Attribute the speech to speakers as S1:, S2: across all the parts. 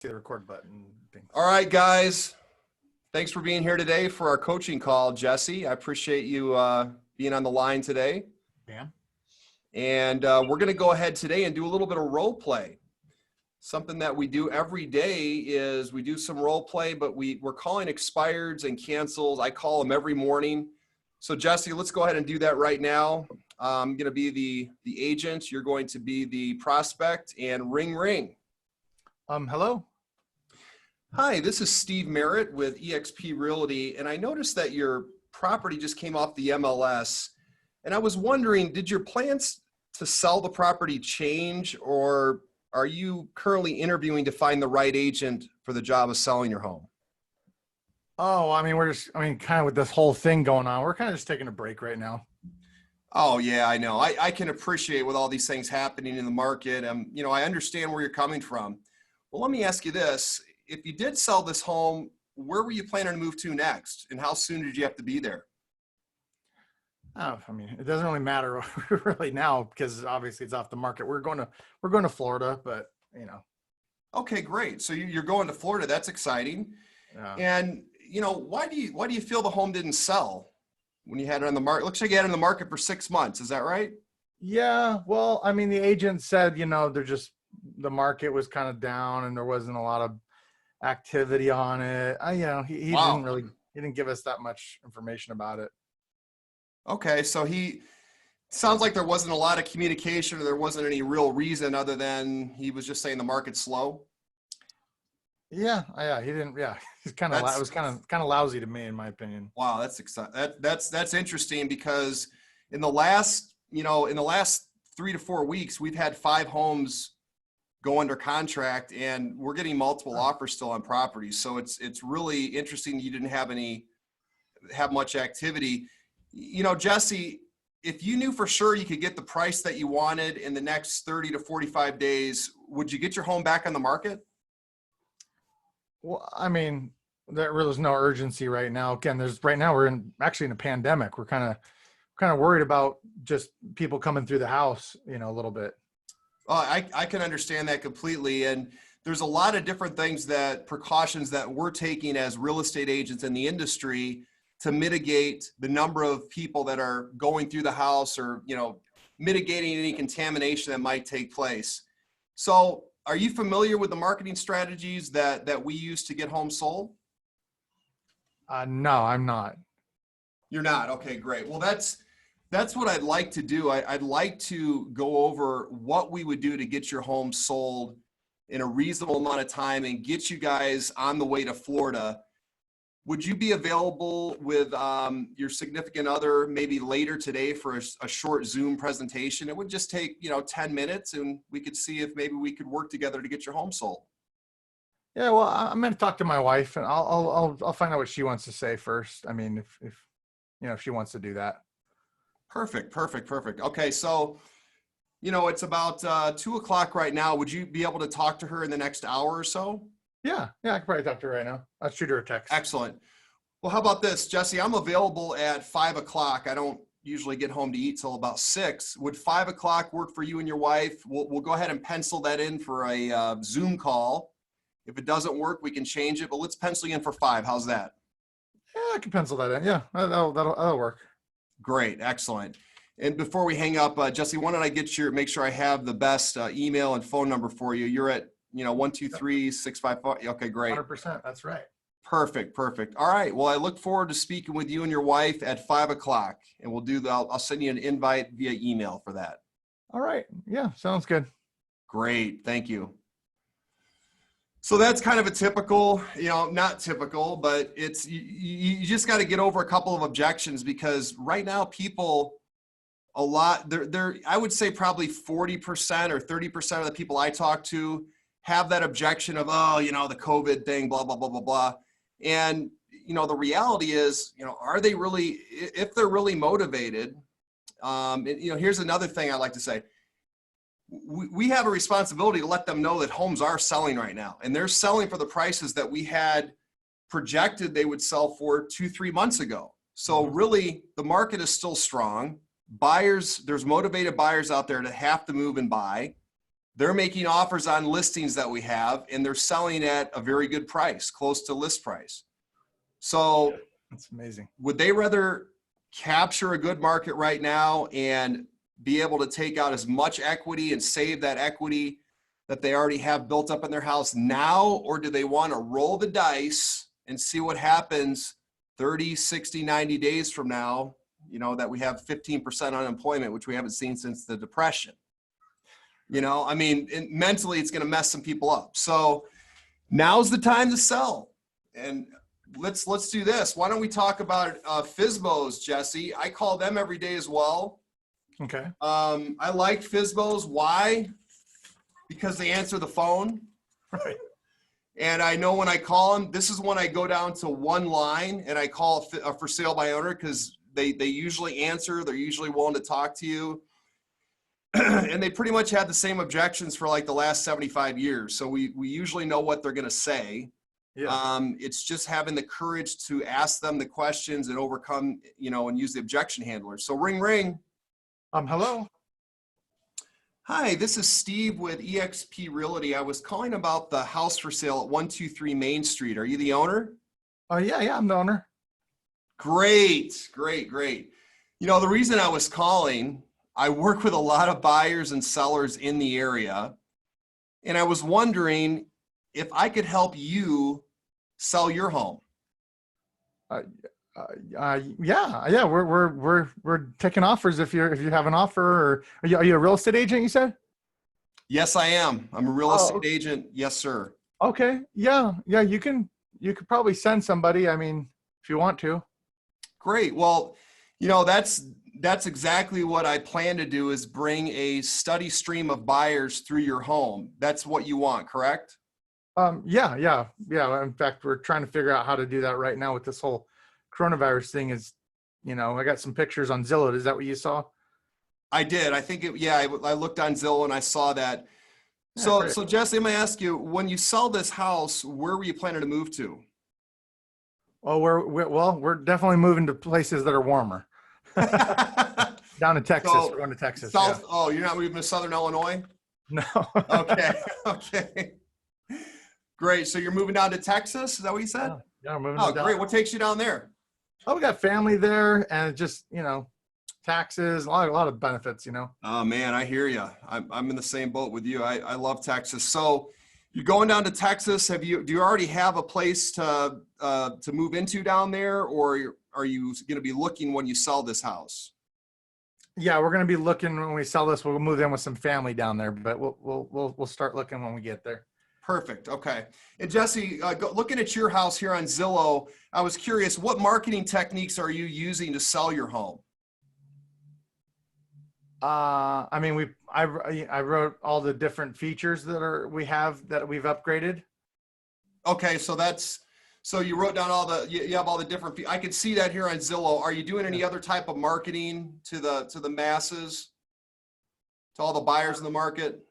S1: See the record button thing.
S2: All right, guys. Thanks for being here today for our coaching call, Jesse. I appreciate you being on the line today.
S1: Yeah.
S2: And we're going to go ahead today and do a little bit of role play. Something that we do every day is we do some role play, but we're calling expireds and cancels. I call them every morning. So Jesse, let's go ahead and do that right now. I'm going to be the agent. You're going to be the prospect, and ring, ring.
S1: Hello.
S2: Hi, this is Steve Merritt with eXp Realty, and I noticed that your property just came off the MLS, and I was wondering, did your plans to sell the property change, or are you currently interviewing to find the right agent for the job of selling your home?
S1: Oh, kind of with this whole thing going on, we're kind of just taking a break right now.
S2: Oh, yeah, I know. I can appreciate with all these things happening in the market. I understand where you're coming from. Well, let me ask you this. If you did sell this home, where were you planning to move to next? And how soon did you have to be there?
S1: Oh, it doesn't really matter really now because obviously it's off the market. We're going to Florida, but
S2: Okay, great. So you're going to Florida. That's exciting.
S1: Yeah.
S2: And why do you feel the home didn't sell when you had it on the market? Looks like you had it on the market for 6 months. Is that right?
S1: Yeah. Well, the agent said, the market was kind of down and there wasn't a lot of activity on it. He
S2: Wow.
S1: he didn't give us that much information about it.
S2: Okay, so he sounds like there wasn't a lot of communication, or there wasn't any real reason other than he was just saying the market's slow.
S1: Yeah. He didn't. Yeah. He's it was kind of lousy to me, in my opinion.
S2: Wow, that's exciting. That's interesting because in the last 3 to 4 weeks, we've had 5 homes go under contract, and we're getting multiple offers still on properties. So it's really interesting you didn't have much activity. Jesse, if you knew for sure you could get the price that you wanted in the next 30 to 45 days, would you get your home back on the market?
S1: Well, there really is no urgency right now. Again, right now we're actually in a pandemic. We're kind of worried about just people coming through the house, a little bit.
S2: I can understand that completely. And there's a lot of different precautions that we're taking as real estate agents in the industry to mitigate the number of people that are going through the house, or, mitigating any contamination that might take place. So are you familiar with the marketing strategies that we use to get homes sold?
S1: No, I'm not.
S2: You're not? Okay, great. Well, that's what I'd like to do. I'd like to go over what we would do to get your home sold in a reasonable amount of time and get you guys on the way to Florida. Would you be available with your significant other maybe later today for a short Zoom presentation? It would just take 10 minutes, and we could see if maybe we could work together to get your home sold.
S1: Yeah, well, I'm going to talk to my wife, and I'll find out what she wants to say first. If she wants to do that.
S2: Perfect. Okay, so it's about 2:00 right now. Would you be able to talk to her in the next hour or so?
S1: Yeah, I can probably talk to her right now. I'll shoot her a text.
S2: Excellent. Well, how about this, Jesse? I'm available at 5:00. I don't usually get home to eat till about 6. Would 5:00 work for you and your wife? We'll go ahead and pencil that in for a Zoom call. If it doesn't work, we can change it, but let's pencil you in for 5. How's that?
S1: Yeah, I can pencil that in. Yeah, that'll work.
S2: Great. Excellent. And before we hang up, Jesse, why don't I make sure I have the best email and phone number for you? You're at 123-654. Okay, great.
S1: 100%. That's right.
S2: Perfect. All right. Well, I look forward to speaking with you and your wife at 5:00, and I'll send you an invite via email for that.
S1: All right. Yeah, sounds good.
S2: Great. Thank you. So that's kind of a typical, not typical, but it's, you just got to get over a couple of objections, because right now people, I would say probably 40% or 30% of the people I talk to have that objection of, the COVID thing, blah, blah, blah, blah, blah. And, the reality is, are they really, if they're really motivated, here's another thing I like to say. We have a responsibility to let them know that homes are selling right now, and they're selling for the prices that we had projected they would sell for 2-3 months ago. So really the market is still strong. There's motivated buyers out there that have to move and buy. they're making offers on listings that we have, and they're selling at a very good price, close to list price. So
S1: That's amazing.
S2: would they rather capture a good market right now and be able to take out as much equity and save that equity that they already have built up in their house now? Or do they want to roll the dice and see what happens 30, 60, 90 days from now, that we have 15% unemployment, which we haven't seen since the Depression? I mean, mentally it's going to mess some people up. So now's the time to sell. And let's do this. Why don't we talk about FSBOs, Jesse? I call them every day as well.
S1: Okay.
S2: I like FSBOs. Why? Because they answer the phone.
S1: Right.
S2: And I know when I call them, this is when I go down to one line and I call a for sale by owner, because they usually answer. They're usually willing to talk to you. And they pretty much had the same objections for like the last 75 years. So we usually know what they're going to say.
S1: Yeah.
S2: It's just having the courage to ask them the questions and overcome, and use the objection handler. So ring, ring.
S1: Hello.
S2: Hi, this is Steve with eXp Realty. I was calling about the house for sale at 123 Main Street. Are you the owner?
S1: Oh, yeah, I'm the owner.
S2: Great. The reason I was calling, I work with a lot of buyers and sellers in the area, and I was wondering if I could help you sell your home.
S1: Yeah. We're taking offers if you have an offer. Or are you a real estate agent? You said?
S2: Yes, I am. I'm a real estate agent. Yes, sir.
S1: Okay. Yeah. You could probably send somebody. I mean, if you want to.
S2: Great. Well, that's exactly what I plan to do, is bring a steady stream of buyers through your home. That's what you want, correct?
S1: Yeah. In fact, we're trying to figure out how to do that right now with this whole coronavirus thing. I got some pictures on Zillow. Is that what you saw?
S2: I did. I think I looked on Zillow and I saw that.
S1: Yeah,
S2: So Jesse, I'm going to ask you, when you sell this house, where were you planning to move to?
S1: Well, we're definitely moving to places that are warmer. Down in Texas.
S2: So,
S1: we're going to Texas.
S2: South.
S1: Yeah.
S2: Oh, you're not moving to Southern Illinois?
S1: No.
S2: Okay. Great. So you're moving down to Texas? Is that what you said?
S1: Yeah, we're moving
S2: Oh,
S1: down.
S2: great. What takes you down there?
S1: Oh, we got family there, and just taxes, a lot of benefits.
S2: Oh man, I hear you. I'm in the same boat with you. I love Texas. So you're going down to Texas. Do you already have a place to move into down there, or are you going to be looking when you sell this house?
S1: Yeah, we're going to be looking when we sell this. We'll move in with some family down there, but we'll start looking when we get there.
S2: Perfect. Okay. And Jesse, looking at your house here on Zillow, I was curious, what marketing techniques are you using to sell your home?
S1: I mean, I wrote all the different features that we've upgraded.
S2: Okay, so you wrote down you have all the different. I can see that here on Zillow. Are you doing any other type of marketing to the masses, to all the buyers in the market?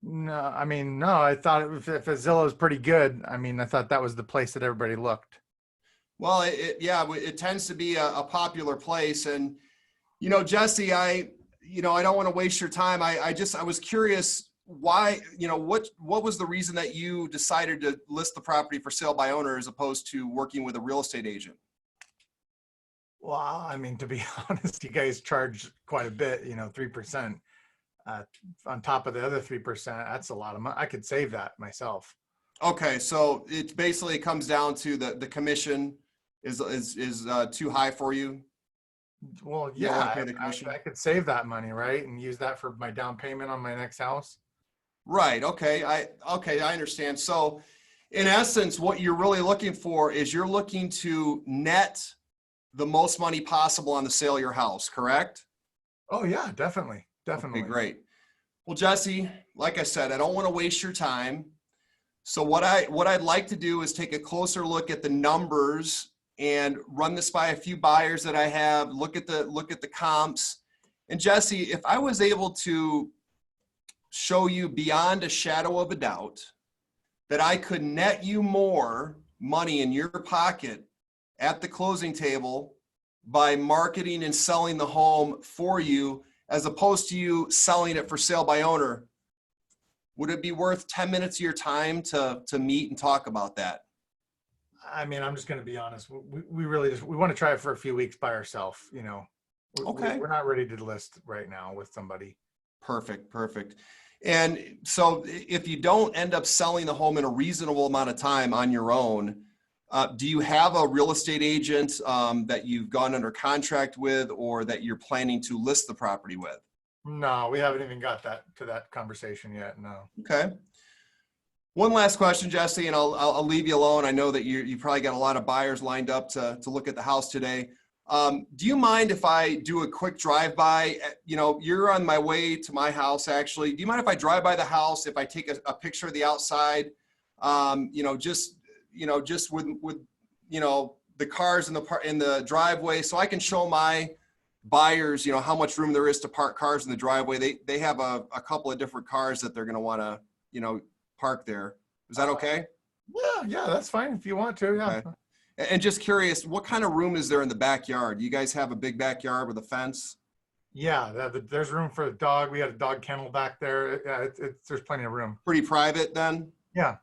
S1: No, I mean, no. I thought if Zillow is pretty good, I mean, I thought that was the place that everybody looked.
S2: Well, it tends to be a popular place, and Jesse, I don't want to waste your time. I was curious why, what was the reason that you decided to list the property for sale by owner as opposed to working with a real estate agent?
S1: Well, I mean, to be honest, you guys charge quite a bit, 3%. On top of the other 3%, that's a lot of money. I could save that myself.
S2: Okay, so it basically comes down to the commission is too high for you.
S1: Well, yeah, I could save that money, right, and use that for my down payment on my next house.
S2: Right. Okay. I understand. So, in essence, what you're really looking for is you're looking to net the most money possible on the sale of your house, correct?
S1: Oh yeah, definitely.
S2: Okay, great. Well, Jesse, like I said, I don't want to waste your time. So what I'd like to do is take a closer look at the numbers and run this by a few buyers that I have, look at the comps. And Jesse, if I was able to show you beyond a shadow of a doubt that I could net you more money in your pocket at the closing table by marketing and selling the home for you, as opposed to you selling it for sale by owner, Would it be worth 10 minutes of your time to meet and talk about that?
S1: I mean, I'm just going to be honest. We really just, we want to try it for a few weeks by ourselves. You know,
S2: Okay.
S1: we're not ready to list right now with somebody.
S2: Perfect, perfect. And so if you don't end up selling the home in a reasonable amount of time on your own, do you have a real estate agent that you've gone under contract with or that you're planning to list the property with?
S1: No, we haven't even got to that conversation yet. No.
S2: Okay. One last question, Jesse, and I'll leave you alone. I know that you probably got a lot of buyers lined up to look at the house today. Do you mind if I do a quick drive-by? You know, you're on my way to my house, actually. Do you mind if I drive by the house, if I take a picture of the outside? You know, just with the cars in the driveway, so I can show my buyers, you know, how much room there is to park cars in the driveway. They have a couple of different cars that they're going to want to, you know, park there. Is that okay?
S1: Yeah, that's fine if you want to. Yeah.
S2: Okay. And just curious, what kind of room is there in the backyard? You guys have a big backyard with a fence?
S1: Yeah, there's room for a dog. We had a dog kennel back there. Yeah, there's plenty of room.
S2: Pretty private then?
S1: Yeah.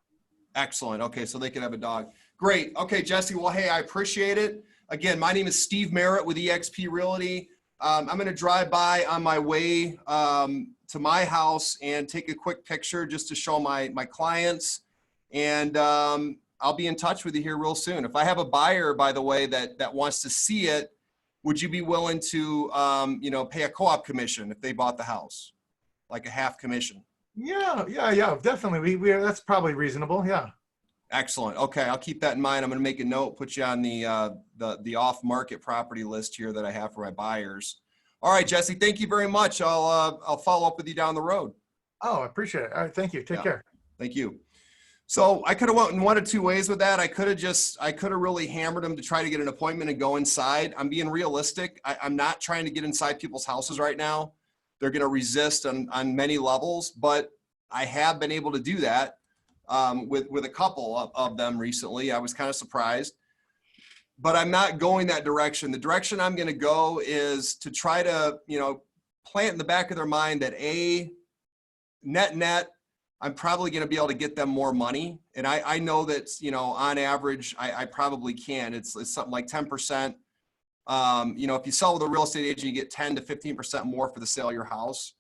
S2: Excellent. Okay, so they can have a dog. Great. Okay, Jesse. Well, hey, I appreciate it. Again, my name is Steve Merritt with eXp Realty. I'm going to drive by on my way to my house and take a quick picture just to show my clients. And I'll be in touch with you here real soon. If I have a buyer, by the way, that wants to see it, would you be willing to, you know, pay a co-op commission if they bought the house, like a half commission?
S1: Yeah, definitely. We that's probably reasonable. Yeah.
S2: Excellent. Okay, I'll keep that in mind. I'm going to make a note, put you on the off-market property list here that I have for my buyers. All right, Jesse, thank you very much. I'll follow up with you down the road.
S1: Oh, I appreciate it. All right, thank you. Take care.
S2: Thank you. So I could have went in one of two ways with that. I could have really hammered them to try to get an appointment and go inside. I'm being realistic. I'm not trying to get inside people's houses right now. They're going to resist on many levels, but I have been able to do that with a couple of them recently. I was kind of surprised, but I'm not going that direction. The direction I'm going to go is to try to, you know, plant in the back of their mind that net, I'm probably going to be able to get them more money. And I know that, you know, on average, I probably can. It's something like 10%. You know, if you sell with a real estate agent, you get 10 to 15% more for the sale of your house.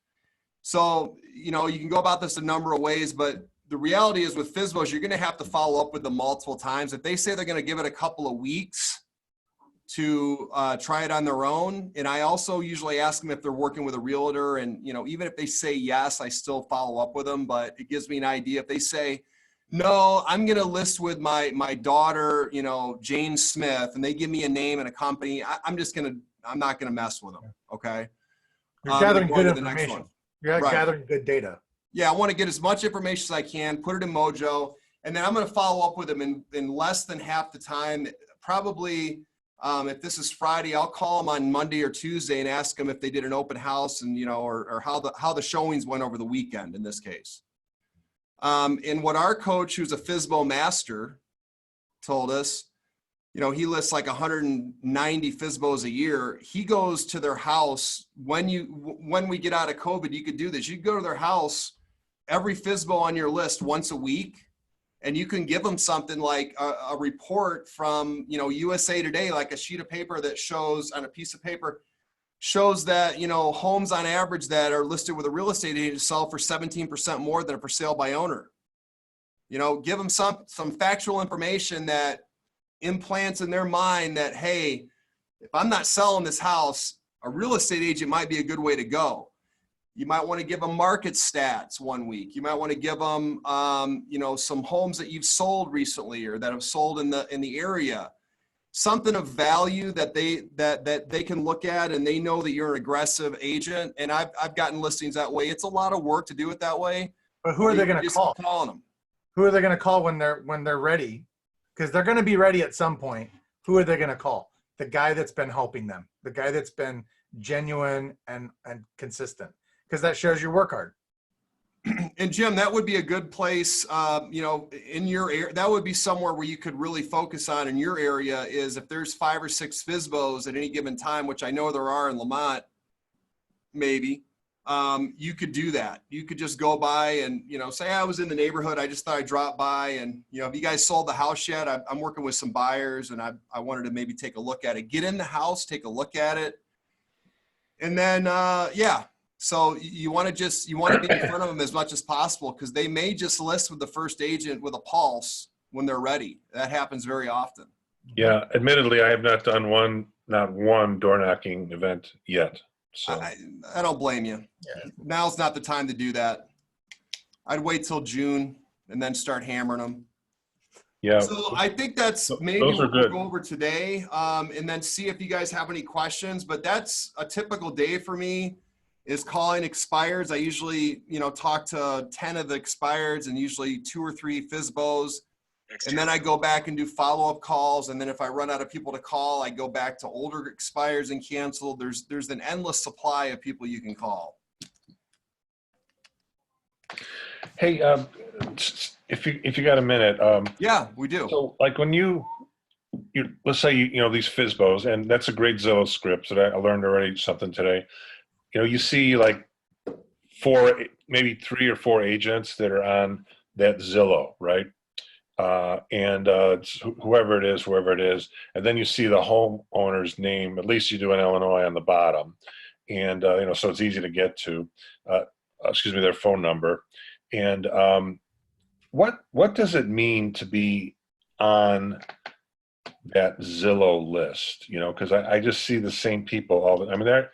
S2: So, you know, you can go about this a number of ways, but the reality is with FSBOs, you're going to have to follow up with them multiple times. If they say they're going to give it a couple of weeks to try it on their own. And I also usually ask them if they're working with a realtor, and, you know, even if they say yes, I still follow up with them, but it gives me an idea. If they say, no, I'm going to list with my daughter, you know, Jane Smith, and they give me a name and a company, I'm not going to mess with them. Okay.
S1: You're gathering good information. You're gathering good data.
S2: Yeah. I want to get as much information as I can, put it in Mojo, and then I'm going to follow up with them in less than half the time. Probably, if this is Friday, I'll call them on Monday or Tuesday and ask them if they did an open house and, you know, or how the showings went over the weekend in this case. And what our coach, who's a FSBO master, told us, you know, he lists like 190 FSBOs a year. He goes to their house when we get out of COVID, you could do this. You go to their house, every FSBO on your list once a week, and you can give them something like a report from, you know, USA Today, like a sheet of paper that shows on a piece of paper, shows that, you know, homes on average that are listed with a real estate agent sell for 17% more than a for sale by owner. You know, give them some factual information that implants in their mind that, hey, if I'm not selling this house, a real estate agent might be a good way to go. You might want to give them market stats one week. You might want to give them, you know, some homes that you've sold recently or that have sold in the area. Something of value that they can look at, and they know that you're an aggressive agent. And I've gotten listings that way. It's a lot of work to do it that way.
S1: But who are they going to call?
S2: Calling them.
S1: Who are they going to call when they're ready? Because they're going to be ready at some point. Who are they going to call? The guy that's been helping them. The guy that's been genuine and consistent. Because that shows you work hard.
S2: And Jim, that would be a good place, you know, in your area. That would be somewhere where you could really focus on in your area, is if there's 5 or 6 FSBOs at any given time, which I know there are in Lamont, maybe, you could do that. You could just go by and, you know, say I was in the neighborhood. I just thought I'd drop by and, you know, have you guys sold the house yet? I'm working with some buyers and I wanted to maybe take a look at it, get in the house, take a look at it. And then, yeah. So you want to be in front of them as much as possible because they may just list with the first agent with a pulse when they're ready. That happens very often.
S3: Yeah, admittedly, I have not done not one door knocking event yet. So
S2: I don't blame you.
S1: Yeah.
S2: Now's not the time to do that. I'd wait till June and then start hammering them.
S3: yeah,
S2: So I think that's maybe
S3: those are
S2: what we'll
S3: good.
S2: go over today, and then see if you guys have any questions. But that's a typical day for me is calling expireds. I usually, you know, talk to 10 of the expireds and usually 2 or 3 FSBOs. And then I go back and do follow-up calls. And then if I run out of people to call, I go back to older expires and cancel. There's an endless supply of people you can call.
S3: Hey, if you got a minute,
S2: Yeah, we do.
S3: so like when you let's say you know these FSBOs, and that's a great Zillow script that I learned already something today. You know, you see like 4, maybe 3 or 4 agents that are on that Zillow, right? And it's whoever it is, and then you see the homeowner's name. At least you do in Illinois on the bottom, and you know, so it's easy to get to. Excuse me, their phone number. And what does it mean to be on that Zillow list? You know, because I just see the same people all the. I mean,